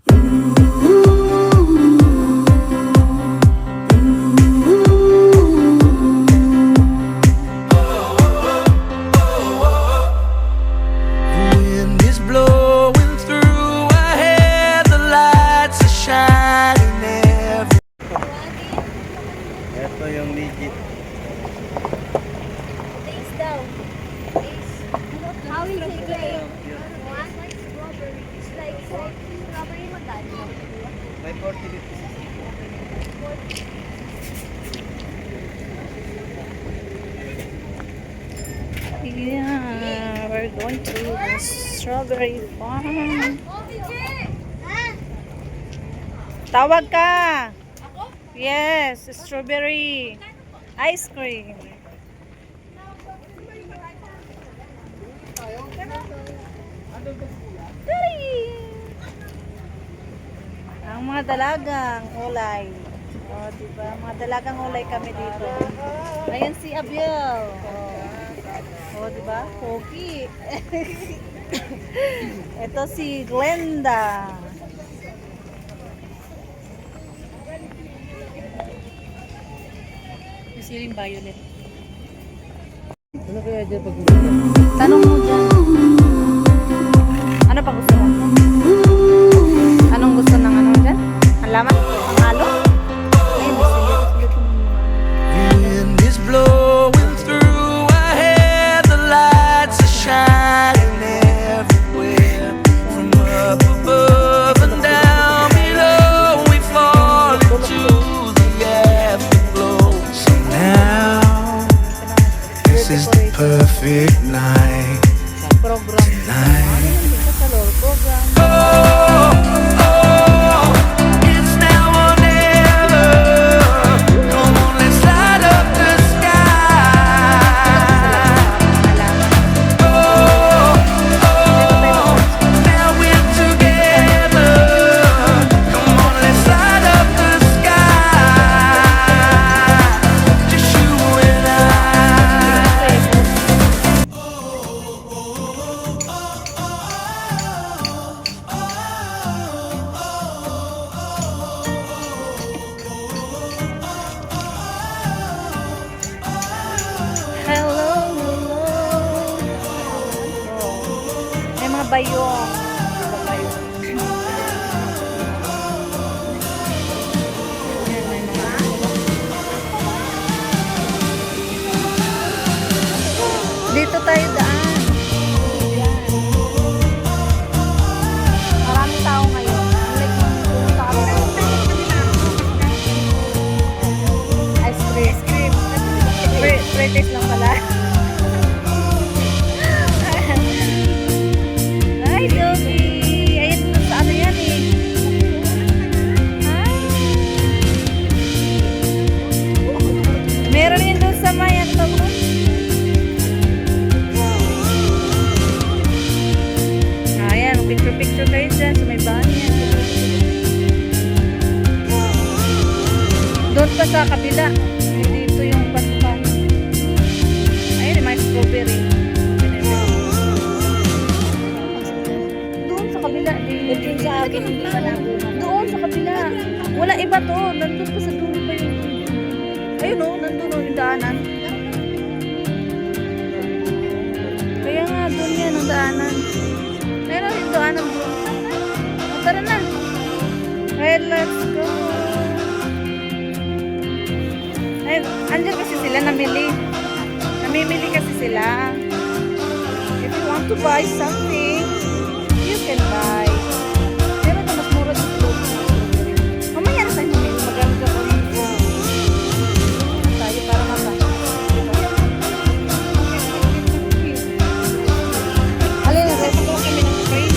Wind is blowing through our hair, the lights are shining everywhere. Ito yung legit. Taste daw. Taste. How is it like? One like strawberry. It's like strawberry magkano? May 40 dito. Yeah, we're going to the strawberry farm. Tawag ka! Yes, strawberry ice cream. Ang mga dalagang ulay. Oh, diba? Mga dalagang ulay kami dito. Ayan si Abiel. Oh, diba? Pogi. Ito si Glenda. Siling violet. Ano kaya dyan pag Tanong mo dyan. Ano pa gusto mo? Anong gusto ng ano dyan? Ang laman? Ang halo? Ay, Wind is blowing through our hair, the lights are shining everywhere. From up above and down below, we fall into the afterglow. So now, this is the perfect night. program. Tonight. Sa lolo program. It's now or never. Come on, let's light up the sky. Now we're together. Come on, let's light up the sky. Just you and I. Hello, hello. May mga bayong. Mga bayong. Ayan, may mga. Dito tayo daan. Maraming tao ngayon. Unlike nung pumunta kami doon. Ice cream. Free taste lang pala. Ay, Yogi! Ayan doon sa ano yan eh. Ay. Meron yun doon sa may ano mo. Ayan, picture-picture kayo dyan sa may banyan. Doon pa sa kabila. Dito yung pasukan. Ayun, may strawberry. Doon sa kabila. Doon sa akin. Doon sa kabila. Wala iba to. Nandun pa sa dulo pa yung... Ayun o, nandun o yung daanan. Kaya nga, doon yan ang daanan. Meron yung daanan doon. O, tara na. Right, let's go. Ay, andyan kasi sila namili. Namimili kasi sila. If you want to buy something, you can buy. Pero ito mas mura dito doon. Mamaya na tayo namili. Maganda ko dito. Tayo para maka. Alin na, reto ko kami ng spray.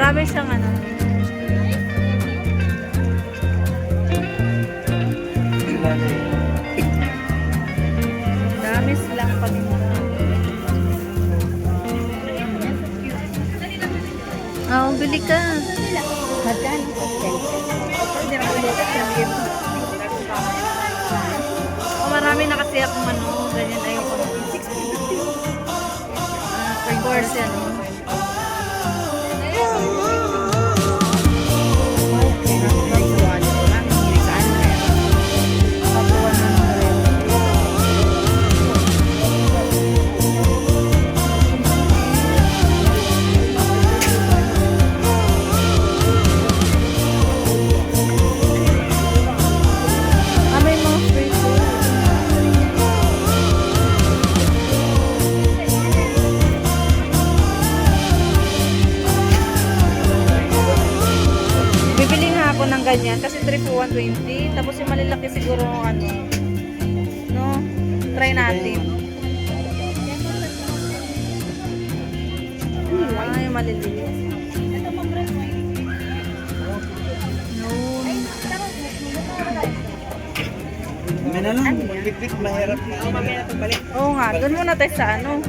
Marami siyang ano. Dami silang paninda. Oo, bili ka. Magkano po Oh, marami na kasi akong ano, ganyan na yung per course yan. May mga free food. Bibili nga ako ng ganyan kasi 3 for 120. Tapos yung malalaki siguro ano. No? Try natin. Ah, yung maliliit. No. Kami na lang. Bit-bit, mahirap na. Oo nga, doon muna tayo sa ano.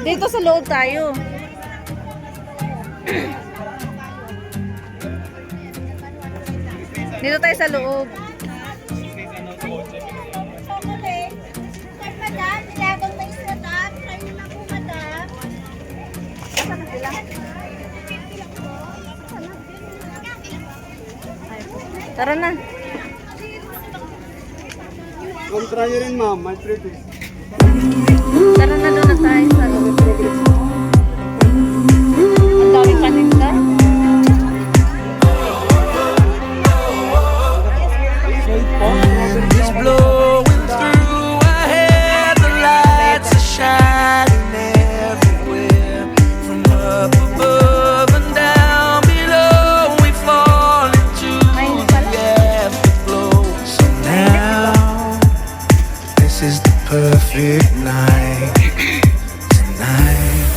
Dito sa loob tayo. Dito tayo sa loob. Tara na. Kontra nyo rin, ma'am. My previous. Tara na doon na tayo sa loob. Ang daming paninda. Wind is blowing through our hair, the lights are shining everywhere. From up above and down below, we fall into the afterglow. So now, this is the perfect night. Tonight,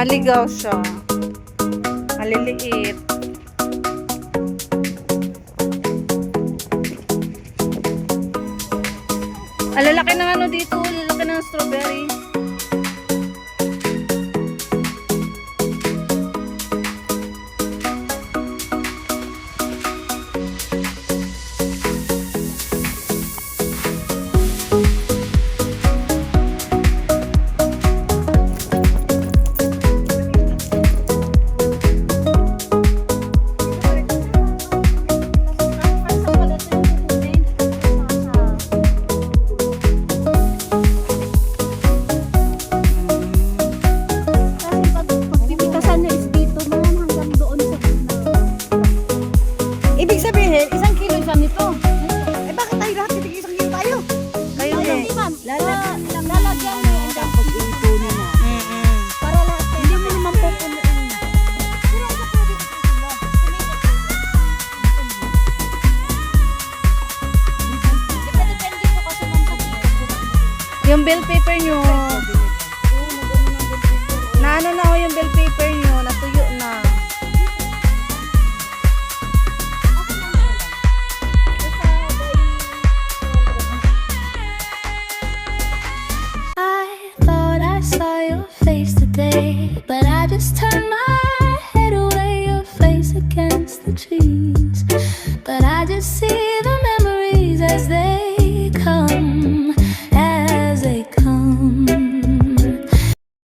maligaw siya. Maliliit. Ang lalaki ng ano dito, lalaki ng strawberry. Pagpipitasan niya is dito man hanggang doon sa gitna. Ibig sabihin, 1 kilo siya nito. Eh bakit tayo lahat ibig 1 kilo tayo? Kayo Hindi eh. ma'am, lalagyan mo yung Pag-ipunin na. para lahat kayo. Hindi mo naman pupunuin na. Pero ano pwede ito sila? Depende po kasi ma'am sa dito. Yung bill paper nyo. Na ano na ho yung bill